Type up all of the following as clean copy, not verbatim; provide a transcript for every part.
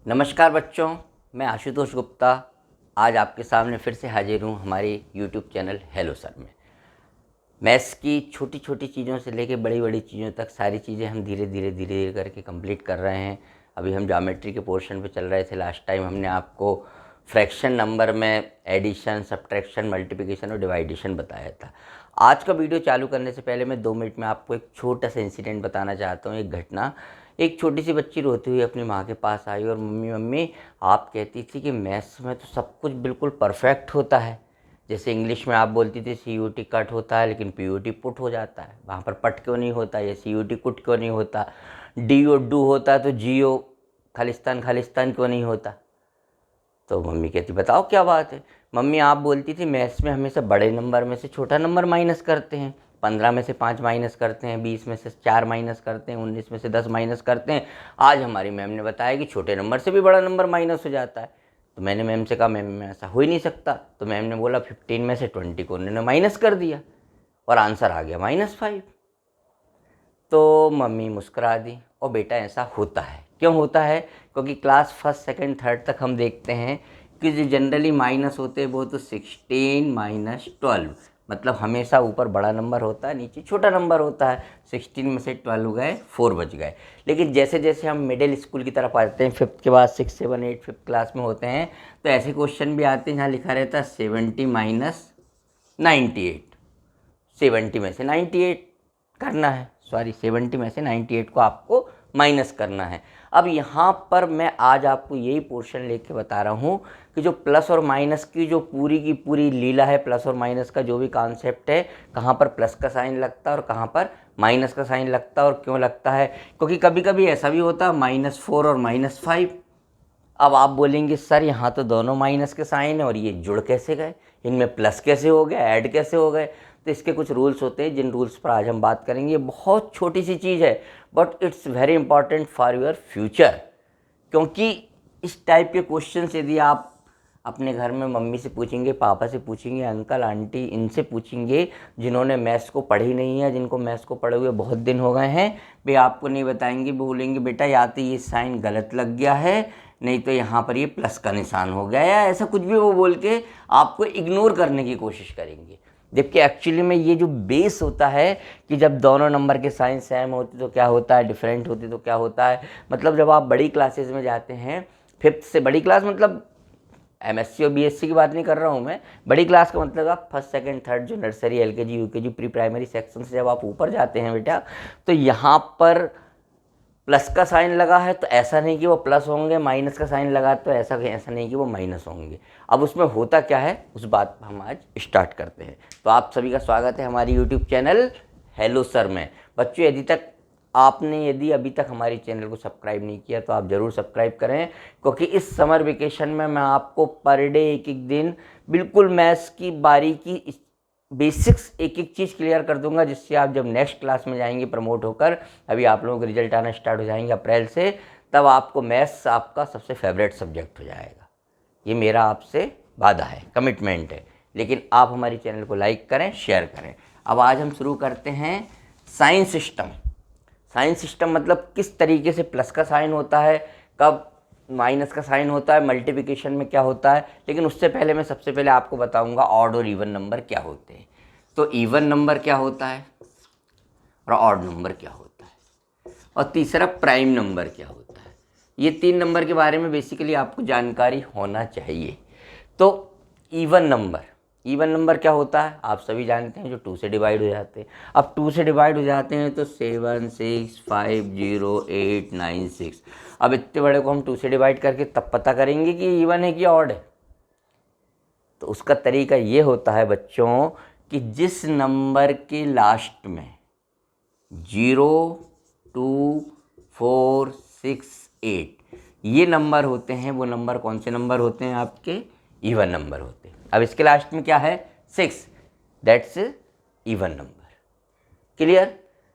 नमस्कार बच्चों, मैं आशुतोष गुप्ता आज आपके सामने फिर से हाजिर हूँ हमारे YouTube चैनल हेलो सर में। मैथ्स की छोटी छोटी चीज़ों से लेके बड़ी बड़ी चीज़ों तक सारी चीज़ें हम धीरे धीरे करके कंप्लीट कर रहे हैं। अभी हम ज्योमेट्री के पोर्शन पे चल रहे थे। लास्ट टाइम हमने आपको फ्रैक्शन नंबर में एडिशन, सब्ट्रैक्शन, मल्टीप्लिकेशन और डिवाइडेशन बताया था। आज का वीडियो चालू करने से पहले मैं 2 मिनट में आपको एक छोटा सा इंसिडेंट बताना चाहता हूँ। एक घटना, एक छोटी सी बच्ची रोती हुई अपनी माँ के पास आई और मम्मी मम्मी आप कहती थी कि मैथ्स में तो सब कुछ बिल्कुल परफेक्ट होता है। जैसे इंग्लिश में आप बोलती थी CUT कट होता है लेकिन PUT पुट हो जाता है, वहाँ पर पट क्यों नहीं होता, या CUT कुट क्यों नहीं होता, DO डू होता है तो GO खालिस्तान खालिस्तान क्यों नहीं होता। तो मम्मी कहती बताओ क्या बात है। मम्मी आप बोलती थी मैथ्स में हमेशा बड़े नंबर में से छोटा नंबर माइनस करते हैं, 15 में से 5 माइनस करते हैं, 20 में से 4 माइनस करते हैं, 19 में से 10 माइनस करते हैं। आज हमारी मैम ने बताया कि छोटे नंबर से भी बड़ा नंबर माइनस हो जाता है। तो मैंने मैम से कहा मैम में ऐसा हो ही नहीं सकता। तो मैम ने बोला 15 में से 20 को उन्होंने माइनस कर दिया और आंसर आ गया -5। तो मम्मी मुस्कुरा दी और बेटा ऐसा होता है। क्यों होता है? क्योंकि क्लास फर्स्ट सेकंड थर्ड तक हम देखते हैं कि जो जनरली माइनस होते हैं वो तो 16 - 12, मतलब हमेशा ऊपर बड़ा नंबर होता है, नीचे छोटा नंबर होता है। 16 में से 12 गए, 4 बच गए। लेकिन जैसे जैसे हम मिडिल स्कूल की तरफ आते हैं, 5th के बाद 6, 7, 8 5th क्लास में होते हैं, तो ऐसे क्वेश्चन भी आते हैं जहाँ लिखा रहता है 70 - 98। 70 में से 98 करना है, 70 में से 98 को आपको माइनस करना है। अब यहाँ पर मैं आज आपको यही पोर्शन लेके बता रहा हूँ कि जो प्लस और माइनस की जो पूरी की पूरी लीला है, प्लस और माइनस का जो भी कॉन्सेप्ट है, कहाँ पर प्लस का साइन लगता है और कहाँ पर माइनस का साइन लगता है और क्यों लगता है। क्योंकि कभी कभी ऐसा भी होता है -4 और -5। अब आप बोलेंगे सर यहाँ तो दोनों माइनस के साइन है और ये जुड़ कैसे गए, इनमें प्लस कैसे हो गया, ऐड कैसे हो गए। तो इसके कुछ रूल्स होते हैं जिन रूल्स पर आज हम बात करेंगे। ये बहुत छोटी सी चीज़ है but it's very important for your future. क्योंकि इस टाइप के क्वेश्चन यदि आप अपने घर में मम्मी से पूछेंगे, पापा से पूछेंगे, अंकल आंटी इनसे पूछेंगे जिन्होंने मैथ्स को पढ़ी नहीं है, जिनको मैथ्स को पढ़े हुए बहुत दिन हो गए हैं, वे आपको नहीं बताएंगे। बोलेंगे बेटा या तो ये साइन गलत लग गया है, नहीं तो यहाँ पर ये प्लस का निशान हो गया, या ऐसा कुछ भी वो बोल के आपको इग्नोर करने की कोशिश करेंगे। जबकि एक्चुअली में ये जो बेस होता है कि जब दोनों नंबर के साइन सेम होते तो क्या होता है, डिफरेंट होते तो क्या होता है। मतलब जब आप बड़ी क्लासेस में जाते हैं, 5th से बड़ी क्लास, मतलब MSc और BSc की बात नहीं कर रहा हूँ मैं, बड़ी क्लास का मतलब आप फर्स्ट सेकंड थर्ड जो nursery LKG UKG pre primary section से जब आप ऊपर जाते हैं बेटा, तो यहाँ पर प्लस का साइन लगा है तो ऐसा नहीं कि वो प्लस होंगे, माइनस का साइन लगा तो ऐसा नहीं कि वो माइनस होंगे। अब उसमें होता क्या है उस बात पर हम आज स्टार्ट करते हैं। तो आप सभी का स्वागत है हमारी YouTube चैनल हेलो सर में। बच्चों यदि अभी तक हमारी चैनल को सब्सक्राइब नहीं किया तो आप ज़रूर सब्सक्राइब करें, क्योंकि इस समर वेकेशन में मैं आपको पर डे एक एक दिन बिल्कुल मैथ्स की बारीकी बेसिक्स एक एक चीज़ क्लियर कर दूंगा, जिससे आप जब नेक्स्ट क्लास में जाएंगे प्रमोट होकर, अभी आप लोगों के रिजल्ट आना स्टार्ट हो जाएंगे अप्रैल से, तब आपको मैथ्स आपका सबसे फेवरेट सब्जेक्ट हो जाएगा। ये मेरा आपसे वादा है, कमिटमेंट है। लेकिन आप हमारी चैनल को लाइक करें, शेयर करें। अब आज हम शुरू करते हैं साइन सिस्टम। साइन सिस्टम मतलब किस तरीके से प्लस का साइन होता है, कब माइनस का साइन होता है, मल्टीप्लिकेशन में क्या होता है। लेकिन उससे पहले मैं सबसे पहले आपको बताऊंगा ऑड और इवन नंबर क्या होते हैं। तो इवन नंबर क्या होता है और ऑड नंबर क्या होता है, और तीसरा प्राइम नंबर क्या होता है। ये 3 नंबर के बारे में बेसिकली आपको जानकारी होना चाहिए। तो इवन नंबर क्या होता है आप सभी जानते हैं, जो 2 से डिवाइड हो जाते हैं। अब 2 से डिवाइड हो जाते हैं तो 7 6 5 0 8 9 6। अब इतने बड़े को हम 2 से डिवाइड करके तब पता करेंगे कि इवन है कि ऑड है। तो उसका तरीका ये होता है बच्चों कि जिस नंबर के लास्ट में 0 2 4 6 8 ये नंबर होते हैं, वो नंबर कौन से नंबर होते हैं? आपके इवन नंबर होते हैं। अब इसके लास्ट में क्या है? 6, दैट्स इवन नंबर। क्लियर?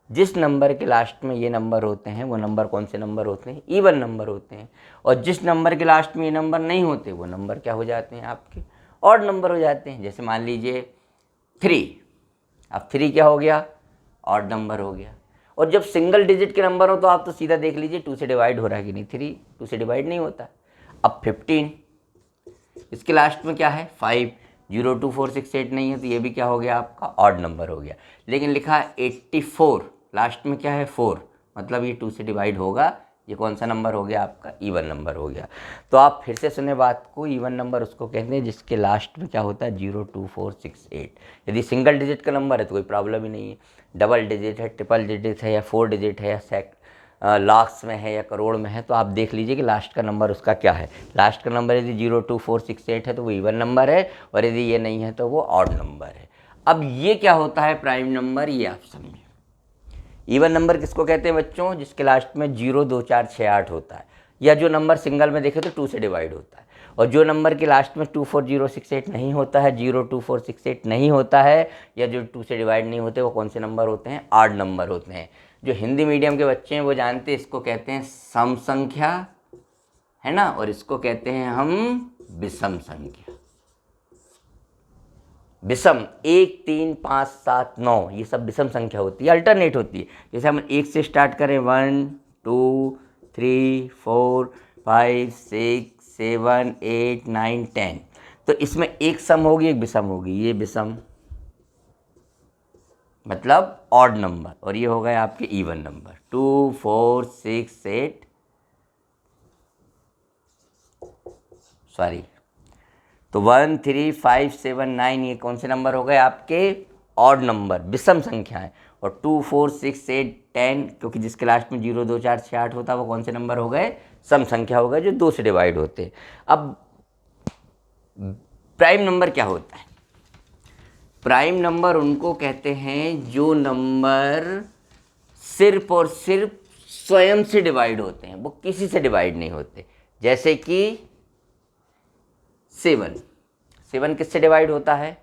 जिस नंबर के लास्ट में ये नंबर होते हैं वो नंबर कौन से नंबर होते हैं? इवन नंबर होते हैं। और जिस नंबर के लास्ट में ये नंबर नहीं होते वो नंबर क्या हो जाते हैं? आपके ऑड नंबर हो जाते हैं। जैसे मान लीजिए 3, अब 3 क्या हो गया? ऑड नंबर हो गया। और जब सिंगल डिजिट के नंबर हो तो आप तो सीधा देख लीजिए 2 से डिवाइड हो रहा है कि नहीं। 3 2 से डिवाइड नहीं होता। अब 15, इसके लास्ट में क्या है 5, 0 2 4 6 8 नहीं है तो ये भी क्या हो गया आपका ऑड नंबर हो गया। लेकिन लिखा है 84, लास्ट में क्या है 4, मतलब ये 2 से डिवाइड होगा। ये कौन सा नंबर हो गया आपका इवन नंबर हो गया। तो आप फिर से सुने बात को, इवन नंबर उसको कहते हैं जिसके लास्ट में क्या होता है 0 2 4 6 8। यदि सिंगल डिजिट का नंबर है तो कोई प्रॉब्लम ही नहीं है, डबल डिजिट है, ट्रिपल डिजिट है, या 4 डिजिट है, या लाख्स में है या करोड़ में है, तो आप देख लीजिए कि लास्ट का नंबर उसका क्या है। लास्ट का नंबर यदि 0 2 4 6 8 है तो वो इवन नंबर है, और यदि ये नहीं है तो वो ऑड नंबर है। अब ये क्या होता है प्राइम नंबर, ये आप समझें। इवन नंबर किसको कहते हैं बच्चों, जिसके लास्ट में 0 2 4 6 8 होता है, या जो नंबर सिंगल में देखे तो 2 से डिवाइड होता है। और जो नंबर के लास्ट में 2 4 0 6 8 नहीं होता है, 0 2 4 6 8 नहीं होता है, या जो 2 से डिवाइड नहीं होते, वो कौन से नंबर होते हैं, ऑड नंबर होते हैं। जो हिंदी मीडियम के बच्चे हैं वो जानते हैं, इसको कहते हैं सम संख्या, है ना, और इसको कहते हैं हम विषम संख्या। विषम 1 3 5 7 9 ये सब विषम संख्या होती है, अल्टरनेट होती है। जैसे हम 1 से स्टार्ट करें 1 2 3 4 5 6 7 8 9 10, तो इसमें एक सम होगी एक विषम होगी। ये विषम मतलब ऑड नंबर, और ये हो गए आपके इवन नंबर 2 4 6 8 सॉरी तो 1 3 5 7 9 ये कौन से नंबर हो गए आपके ऑड नंबर, विषम संख्या है। और 2 4 6 8 10 क्योंकि जिसके लास्ट में 0 2 4 6 8 होता है वो कौन से नंबर हो गए, सम संख्या हो गए, जो 2 से डिवाइड होते हैं। अब प्राइम नंबर क्या होता है, प्राइम नंबर उनको कहते हैं जो नंबर सिर्फ और सिर्फ स्वयं से डिवाइड होते हैं, वो किसी से डिवाइड नहीं होते। जैसे कि 7 किससे डिवाइड होता है,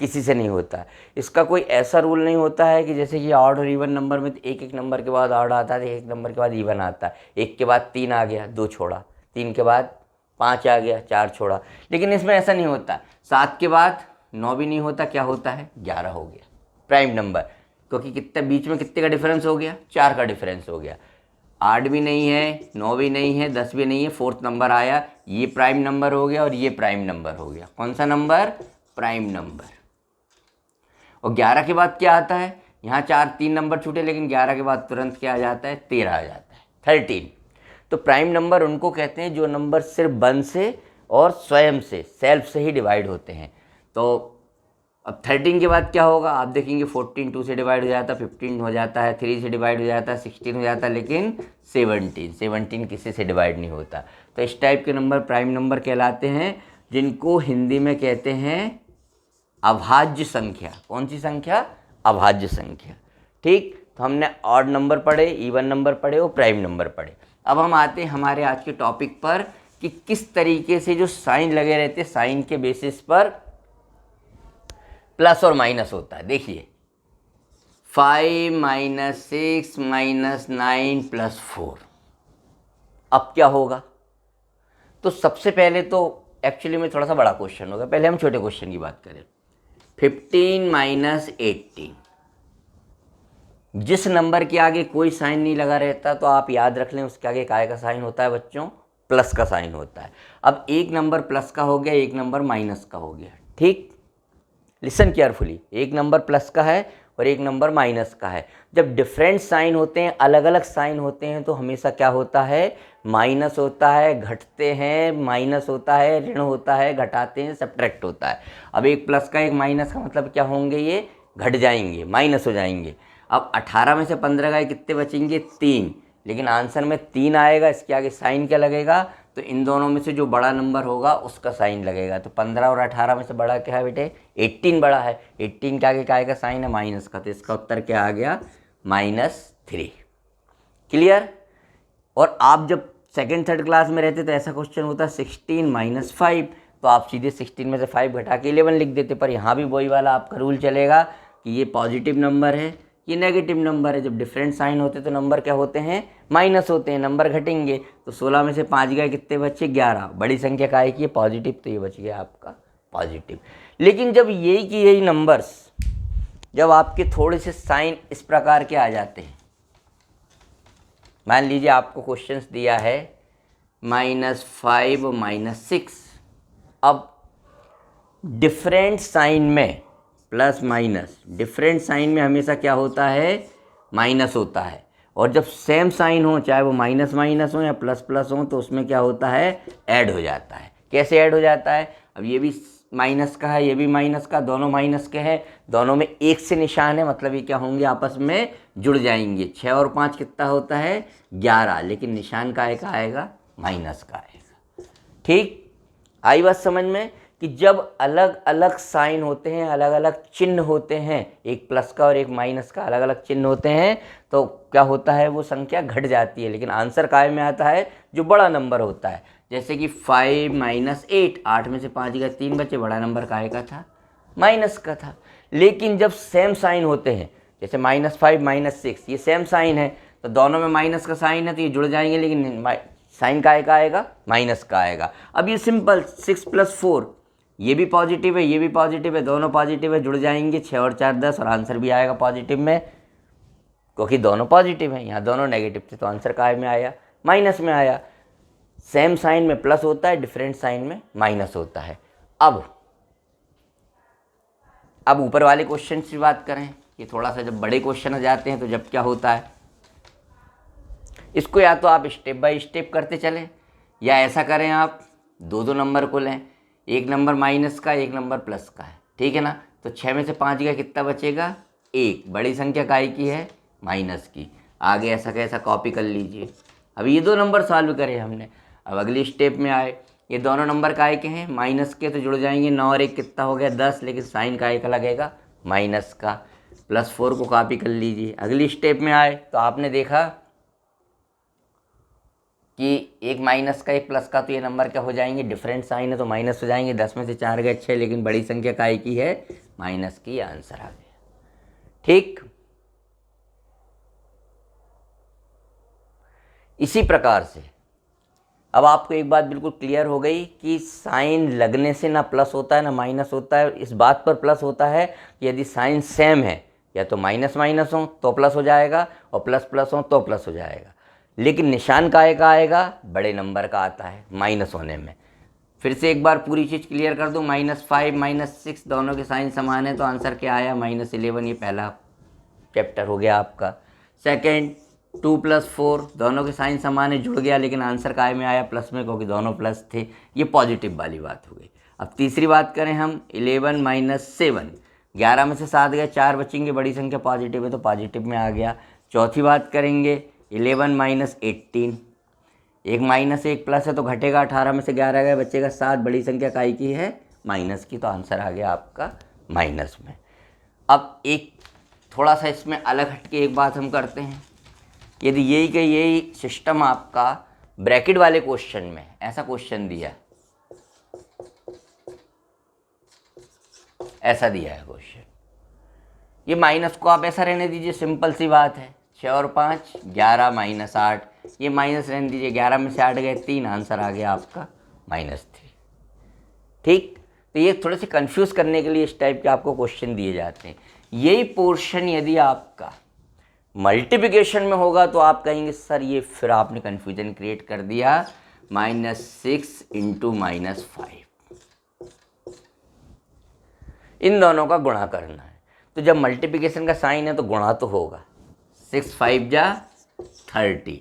किसी से नहीं होता। इसका कोई ऐसा रूल नहीं होता है कि जैसे कि ऑड और इवन नंबर में एक एक नंबर के बाद ऑड आता है, एक नंबर के बाद इवन आता है। 1 के बाद 3 आ गया 2 छोड़ा, 3 के बाद 5 आ गया 4 छोड़ा, लेकिन इसमें ऐसा नहीं होता। 7 के बाद 9 भी नहीं होता, क्या होता है 11 हो गया प्राइम नंबर, क्योंकि कितने बीच में कितने का डिफरेंस हो गया, 4 का डिफरेंस हो गया। 8 भी नहीं है, 9 भी नहीं है, 10 भी नहीं है, 4th नंबर आया, ये प्राइम नंबर हो गया और ये प्राइम नंबर हो गया। कौन सा नंबर, प्राइम नंबर। और 11 के बाद क्या आता है, यहाँ 3 नंबर छूटे, लेकिन 11 के बाद तुरंत क्या आ जाता है, 13 आ जाता है, 13। तो प्राइम नंबर उनको कहते हैं जो नंबर सिर्फ 1 से और स्वयं से सेल्फ से ही डिवाइड होते हैं। तो अब 13 के बाद क्या होगा, आप देखेंगे 14 2 से डिवाइड हो जाता है, 15 हो जाता है, 3 से डिवाइड हो जाता है, 16 हो जाता है, लेकिन 17 किसी से डिवाइड नहीं होता। तो इस टाइप के नंबर प्राइम नंबर कहलाते हैं, जिनको हिंदी में कहते हैं अभाज्य संख्या। कौन सी संख्या, अभाज्य संख्या। ठीक, तो हमने ऑड नंबर पढ़े, इवन नंबर पढ़े और प्राइम नंबर पढ़े। अब हम आते हैं हमारे आज के टॉपिक पर कि किस तरीके से जो साइन लगे रहते हैं, साइन के बेसिस पर प्लस और माइनस होता है। देखिए 5 - 6 - 9 + 4, अब क्या होगा। तो सबसे पहले तो एक्चुअली में थोड़ा सा बड़ा क्वेश्चन होगा, पहले हम छोटे क्वेश्चन की बात करें। 15 - 18, जिस नंबर के आगे कोई साइन नहीं लगा रहता तो आप याद रख लें उसके आगे काय का साइन होता है बच्चों, प्लस का साइन होता है। अब एक नंबर प्लस का हो गया, एक नंबर माइनस का हो गया। ठीक, लिसन केयरफुली, एक नंबर प्लस का है और एक नंबर माइनस का है। जब डिफरेंट साइन होते हैं, अलग अलग साइन होते हैं, तो हमेशा क्या होता है, माइनस होता है, घटते हैं, माइनस होता है, ऋण होता है, घटाते हैं, सब्ट्रैक्ट होता है। अब एक प्लस का एक माइनस का मतलब क्या होंगे, ये घट जाएंगे, माइनस हो जाएंगे। अब 18 में से 15 गए, कितने बचेंगे, 3, लेकिन आंसर में 3 आएगा, इसके आगे साइन क्या लगेगा, तो इन दोनों में से जो बड़ा नंबर होगा उसका साइन लगेगा। तो 15 और 18 में से बड़ा क्या है बेटे, 18 बड़ा है। 18 के आगे काय का साइन है, माइनस का, तो इसका उत्तर क्या आ गया, -3। क्लियर। और आप जब सेकेंड थर्ड क्लास में रहते तो ऐसा क्वेश्चन होता है 16 - 5, तो आप सीधे 16 में से 5 घटा के 11 लिख देते। पर यहाँ भी वही वाला आपका रूल चलेगा कि ये पॉजिटिव नंबर है, ये नेगेटिव नंबर है। जब डिफरेंट साइन होते तो नंबर क्या होते हैं, माइनस होते हैं, नंबर घटेंगे। तो 16 में से 5 गए, कितने बचे, 11। बड़ी संख्या का है कि ये पॉजिटिव, तो ये बच गया आपका पॉजिटिव। लेकिन जब यही की यही नंबर्स, जब आपके थोड़े से साइन इस प्रकार के आ जाते हैं, मान लीजिए आपको क्वेश्चंस दिया है -5 और -6। अब डिफरेंट साइन में प्लस माइनस, डिफरेंट साइन में हमेशा क्या होता है, माइनस होता है। और जब सेम साइन हो, चाहे वो माइनस माइनस हो या प्लस प्लस हो, तो उसमें क्या होता है, ऐड हो जाता है। कैसे ऐड हो जाता है, अब ये भी माइनस का है, ये भी माइनस का, दोनों माइनस के हैं, दोनों में एक से निशान है, मतलब ये क्या होंगे, आपस में जुड़ जाएंगे। 6 और 5 कितना होता है, 11, लेकिन निशान का आएगा, माइनस का आएगा। ठीक, आई बात समझ में कि जब अलग अलग साइन होते हैं, अलग अलग चिन्ह होते हैं, एक प्लस का और एक माइनस का अलग अलग चिन्ह होते हैं, तो क्या होता है, वो संख्या घट जाती है, लेकिन आंसर काय में आता है, जो बड़ा नंबर होता है। जैसे कि 5 - 8, 8 में से 5 गए, 3 बचे, बड़ा नंबर काय का था, माइनस का था। लेकिन जब सेम साइन होते हैं, जैसे -5 -6, ये सेम साइन है, तो दोनों में माइनस का साइन है, तो ये जुड़ जाएंगे, लेकिन साइन का आएगा, माइनस का आएगा। अब ये सिंपल 6 + 4, ये भी पॉजिटिव है, ये भी पॉजिटिव है, दोनों पॉजिटिव है, जुड़ जाएंगे, 6 और 4 10, और आंसर भी आएगा पॉजिटिव में, क्योंकि दोनों पॉजिटिव हैं। यहाँ दोनों नेगेटिव थे, तो आंसर काय में आया, माइनस में आया। सेम साइन में प्लस होता है, डिफरेंट साइन में माइनस होता है। अब ऊपर वाले क्वेश्चन की बात करें, ये थोड़ा सा जब बड़े क्वेश्चन आ जाते हैं, तो जब क्या होता है, इसको या तो आप स्टेप बाय स्टेप करते चलें, या ऐसा करें, आप दो नंबर को लें, एक नंबर माइनस का, एक नंबर प्लस का है, ठीक है ना। तो 6 में से 5 गया, कितना बचेगा, 1। बड़ी संख्या काय की है, माइनस की। आगे ऐसा कैसा कॉपी कर लीजिए। अब ये 2 नंबर सॉल्व करे हमने। अब अगली स्टेप में आए, ये दोनों नंबर काय के हैं, माइनस के, तो जुड़ जाएंगे। 9 और 1 कितना हो गया, 10, लेकिन साइन काय का लगेगा, माइनस का। +4 को कॉपी कर लीजिए। अगली स्टेप में आए तो आपने देखा कि एक माइनस का एक प्लस का, तो ये नंबर क्या हो जाएंगे, डिफरेंट साइन है तो माइनस हो जाएंगे। 10 में से 4 गए 6, लेकिन बड़ी संख्या काय की है, माइनस की, आंसर आ गया। ठीक, इसी प्रकार से अब आपको एक बात बिल्कुल क्लियर हो गई कि साइन लगने से ना प्लस होता है ना माइनस होता है। इस बात पर प्लस होता है कि यदि साइन सेम है, या तो माइनस माइनस हो तो प्लस हो जाएगा, और प्लस प्लस हो तो प्लस हो जाएगा। लेकिन निशान काय का आएगा, बड़े नंबर का आता है माइनस होने में। फिर से एक बार पूरी चीज़ क्लियर कर दूँ, -5 -6 दोनों के साइन समान है, तो आंसर क्या आया, -11। ये पहला चैप्टर हो गया आपका। सेकेंड, 2 + 4 दोनों के साइन समान है, जुड़ गया, लेकिन आंसर काय में आया, प्लस में, क्योंकि दोनों प्लस थे। ये पॉजिटिव वाली बात हो गई। अब तीसरी बात करें हम, 11 - 7, 11 में से 7 गए, 4 बचेंगे, बड़ी संख्या पॉजिटिव है तो पॉजिटिव में आ गया। चौथी बात करेंगे, 11 - 18, एक माइनस एक प्लस है तो घटेगा, 18 में से 11 गए, बचेगा 7, बड़ी संख्या काय की है, माइनस की, तो आंसर आ गया आपका माइनस में। अब एक थोड़ा सा इसमें अलग हटके एक बात हम करते हैं। यदि यही सिस्टम आपका ब्रैकेट वाले क्वेश्चन में, ऐसा क्वेश्चन दिया, ऐसा दिया है क्वेश्चन, ये माइनस को आप ऐसा रहने दीजिए, सिंपल सी बात है, 6 और 5 11 -8, ये माइनस रहने दीजिए, 11 में से 8 गए 3, आंसर आ गया आपका -3। ठीक, तो ये थोड़े से कंफ्यूज करने के लिए इस टाइप के आपको क्वेश्चन दिए जाते हैं। यही पोर्शन यदि आपका मल्टीप्लिकेशन में होगा तो आप कहेंगे सर ये फिर आपने कन्फ्यूजन क्रिएट कर दिया, -6 × -5, इन दोनों का गुणा करना है। तो जब मल्टीप्लिकेशन का साइन है तो गुणा तो होगा, 6 5 जा 30,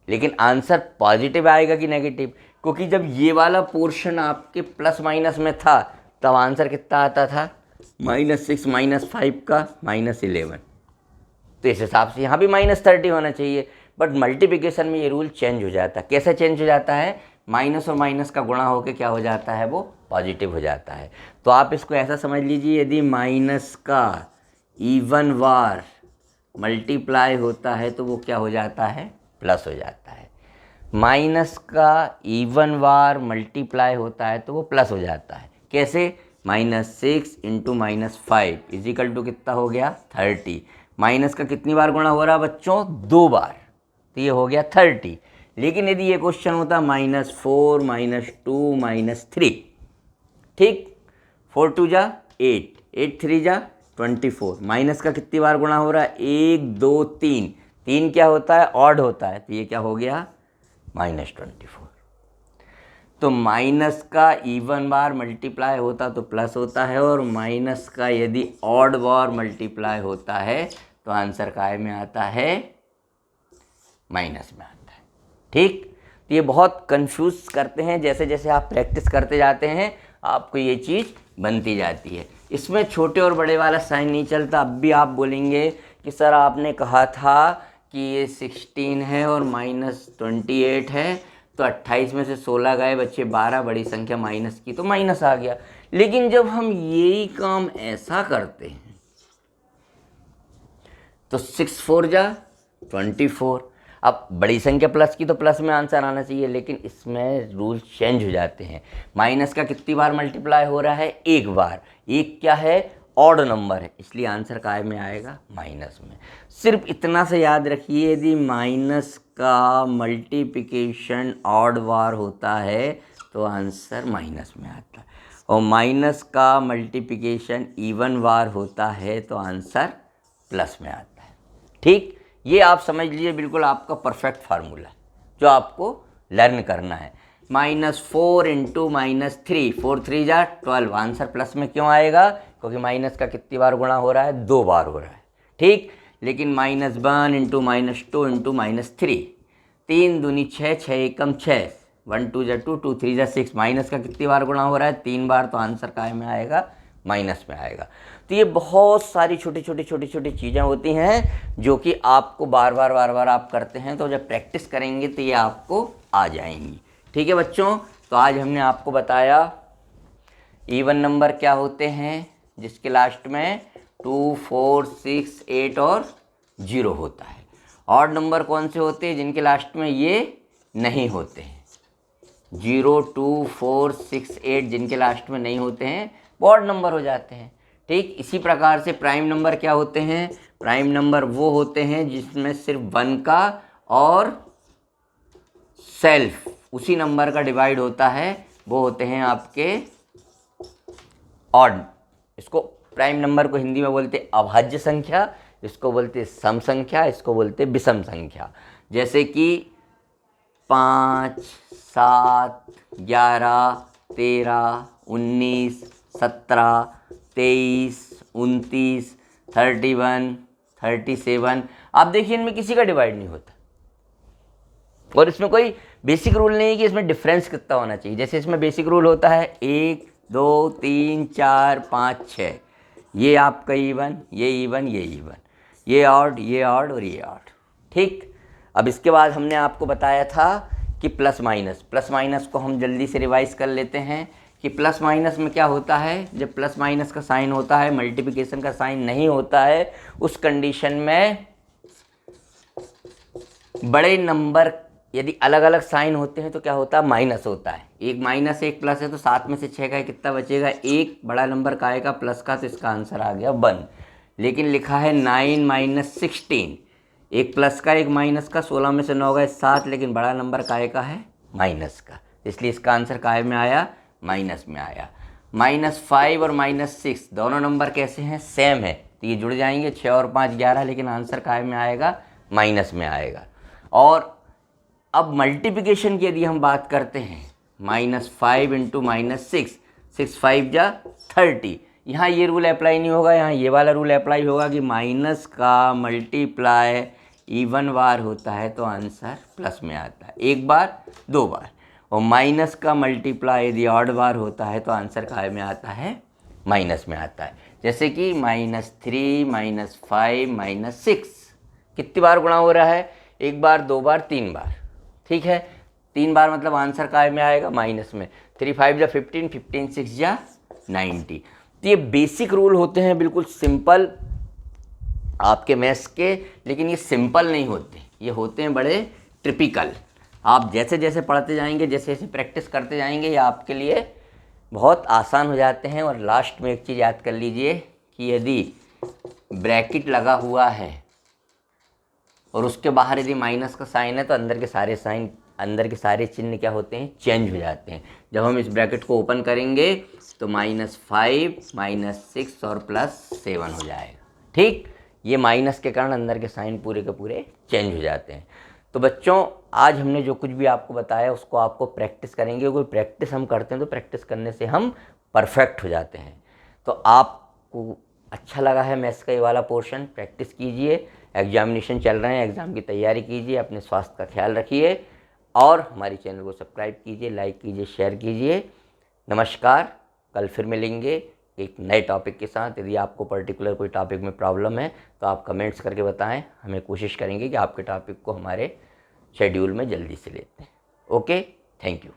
लेकिन आंसर पॉजिटिव आएगा कि नेगेटिव, क्योंकि जब ये वाला पोर्शन आपके प्लस माइनस में था तब आंसर कितना आता था, -6 -5 का -11, तो इस हिसाब से यहाँ भी -30 होना चाहिए। बट मल्टीप्लिकेशन में ये रूल चेंज हो जाता है। कैसे चेंज हो जाता है, माइनस और माइनस का गुणा होकर क्या हो जाता है, वो पॉजिटिव हो जाता है। तो आप इसको ऐसा समझ लीजिए, यदि माइनस का इवन वार मल्टीप्लाई होता है तो वो क्या हो जाता है, प्लस हो जाता है। माइनस का इवन वार मल्टीप्लाई होता है तो वो प्लस हो जाता है। कैसे, -6 × -5 = कितना हो गया, 30। माइनस का कितनी बार गुणा हो रहा है बच्चों, 2 बार, तो ये हो गया 30। लेकिन यदि ये क्वेश्चन होता -4 -2 -3, ठीक, 4 2 जा 8, 8 3 जा 24, माइनस का कितनी बार गुणा हो रहा है, 1 2 3, 3 क्या होता है, ऑड होता है, तो ये क्या हो गया, -24। तो माइनस का इवन बार मल्टीप्लाई होता तो प्लस होता है, और माइनस का यदि ऑड बार मल्टीप्लाई होता है तो आंसर काय में आता है, माइनस में आता है। ठीक, तो ये बहुत कंफ्यूज करते हैं, जैसे जैसे आप प्रैक्टिस करते जाते हैं आपको ये चीज़ बनती जाती है। इसमें छोटे और बड़े वाला साइन नहीं चलता। अब भी आप बोलेंगे कि सर आपने कहा था कि ये 16 है और -28 है, तो 28 में से 16 गए, बच्चे 12, बड़ी संख्या माइनस की तो माइनस आ गया। लेकिन जब हम यही काम ऐसा करते हैं तो 6 4 जा 24। अब बड़ी संख्या प्लस की तो प्लस में आंसर आना चाहिए, लेकिन इसमें रूल चेंज हो जाते हैं। माइनस का कितनी बार मल्टीप्लाई हो रहा है, एक बार। एक क्या है, ऑड नंबर है, इसलिए आंसर काय में आएगा, माइनस में। सिर्फ इतना से याद रखिए, यदि माइनस का मल्टीप्लिकेशन ऑड बार होता है तो आंसर माइनस में आता है, और माइनस का मल्टीप्लिकेशन इवन बार होता है तो आंसर प्लस में आता है। ठीक, ये आप समझ लीजिए, बिल्कुल आपका परफेक्ट फार्मूला जो आपको लर्न करना है। -4 × -3, 4 3 जा 12, आंसर प्लस में क्यों आएगा, क्योंकि माइनस का कितनी बार गुणा हो रहा है, 2 बार हो रहा है। ठीक, लेकिन -1 × -2 × -3, 3 दूनी 6, 6 एकम 6, 1 2 जा 2, 2 3 जा 6, माइनस का कितनी बार गुणा हो रहा है, 3 बार, तो आंसर काय में आएगा, माइनस में आएगा। तो ये बहुत सारी छोटी छोटी चीज़ें होती हैं जो कि आपको बार बार आप करते हैं, तो जब प्रैक्टिस करेंगे तो ये आपको आ जाएंगी। ठीक है बच्चों, तो आज हमने आपको बताया इवन नंबर क्या होते हैं, जिसके लास्ट में 2 4 6 8 और 0 होता है। ऑड नंबर कौन से होते हैं, जिनके लास्ट में ये नहीं होते हैं, 0 2 4 6 8 जिनके लास्ट में नहीं होते हैं वो ऑड नंबर हो जाते हैं। ठीक, इसी प्रकार से प्राइम नंबर क्या होते हैं, प्राइम नंबर वो होते हैं जिसमें सिर्फ 1 का और सेल्फ उसी नंबर का डिवाइड होता है, वो होते हैं आपके ऑड। इसको प्राइम नंबर को हिंदी में बोलते हैं अभाज्य संख्या, इसको बोलते हैं सम संख्या, इसको बोलते हैं विषम संख्या। जैसे कि 5 7 11 13 19 17 23 29 31 37, आप देखिए इनमें किसी का डिवाइड नहीं होता, और इसमें कोई बेसिक रूल नहीं है कि इसमें डिफरेंस कितना होना चाहिए। जैसे इसमें बेसिक रूल होता है 1 2 3 4 5 6, ये आपका इवन, ये इवन, ये इवन, ये ऑड, ये ऑड और ये ऑड। ठीक, अब इसके बाद हमने आपको बताया था कि प्लस माइनस को हम जल्दी से रिवाइज कर लेते हैं कि प्लस माइनस में क्या होता है। जब प्लस माइनस का साइन होता है, मल्टीप्लिकेशन का साइन नहीं होता है, उस कंडीशन में बड़े नंबर यदि अलग अलग साइन होते हैं तो क्या होता है, माइनस होता है। एक माइनस एक प्लस है तो 7 में से 6 का कितना बचेगा, एक। बड़ा नंबर का आएगा प्लस का, तो इसका आंसर आ गया 1। लेकिन लिखा है 9 - 16, एक प्लस का एक माइनस का, 16 में से 9 गए 7, लेकिन बड़ा नंबर काय का है, माइनस का, इसलिए इसका आंसर काय में आया, माइनस में आया। -5 और -6 दोनों नंबर कैसे हैं, सेम है, तो ये जुड़ जाएंगे, 6 और 5 11, लेकिन आंसर काय में आएगा, माइनस में आएगा। और अब मल्टीप्लिकेशन की यदि हम बात करते हैं, -5 × -6, 6 5 जा 30, यहाँ ये रूल अप्लाई नहीं होगा, यहाँ ये वाला रूल अप्लाई होगा कि माइनस का मल्टीप्लाई इवन बार होता है तो आंसर प्लस में आता है, एक बार 2 बार। और माइनस का मल्टीप्लाई यदि ऑड बार होता है तो आंसर काय में आता है, माइनस में आता है। जैसे कि -3 -5 -6 कितनी बार गुणा हो रहा है, एक बार, 2 बार, 3 बार। ठीक है, 3 बार मतलब आंसर काय में आएगा, माइनस में। 3 5 जा 15, 15 6 जा 90। तो ये बेसिक रूल होते हैं, बिल्कुल सिंपल आपके मैथ्स के, लेकिन ये सिंपल नहीं होते, ये होते हैं बड़े टिपिकल। आप जैसे जैसे पढ़ते जाएंगे, जैसे जैसे प्रैक्टिस करते जाएंगे, ये आपके लिए बहुत आसान हो जाते हैं। और लास्ट में एक चीज़ याद कर लीजिए कि यदि ब्रैकेट लगा हुआ है और उसके बाहर यदि माइनस का साइन है तो अंदर के सारे साइन, अंदर के सारे चिन्ह क्या होते हैं, चेंज हो जाते हैं। जब हम इस ब्रैकेट को ओपन करेंगे तो -5 -6 और +7 हो जाएगा। ठीक, ये माइनस के कारण अंदर के साइन पूरे के पूरे चेंज हो जाते हैं। तो बच्चों आज हमने जो कुछ भी आपको बताया उसको आपको प्रैक्टिस करेंगे। कोई प्रैक्टिस हम करते हैं तो प्रैक्टिस करने से हम परफेक्ट हो जाते हैं। तो आपको अच्छा लगा है मैथ्स का ये वाला पोर्शन, प्रैक्टिस कीजिए। एग्जामिनेशन चल रहे हैं, एग्ज़ाम की तैयारी कीजिए, अपने स्वास्थ्य का ख्याल रखिए और हमारी चैनल को सब्सक्राइब कीजिए, लाइक कीजिए, शेयर कीजिए। नमस्कार, कल फिर मिलेंगे एक नए टॉपिक के साथ। यदि आपको पर्टिकुलर कोई टॉपिक में प्रॉब्लम है तो आप कमेंट्स करके बताएं, हमें कोशिश करेंगे कि आपके टॉपिक को हमारे शेड्यूल में जल्दी से लेते हैं। Okay, thank you.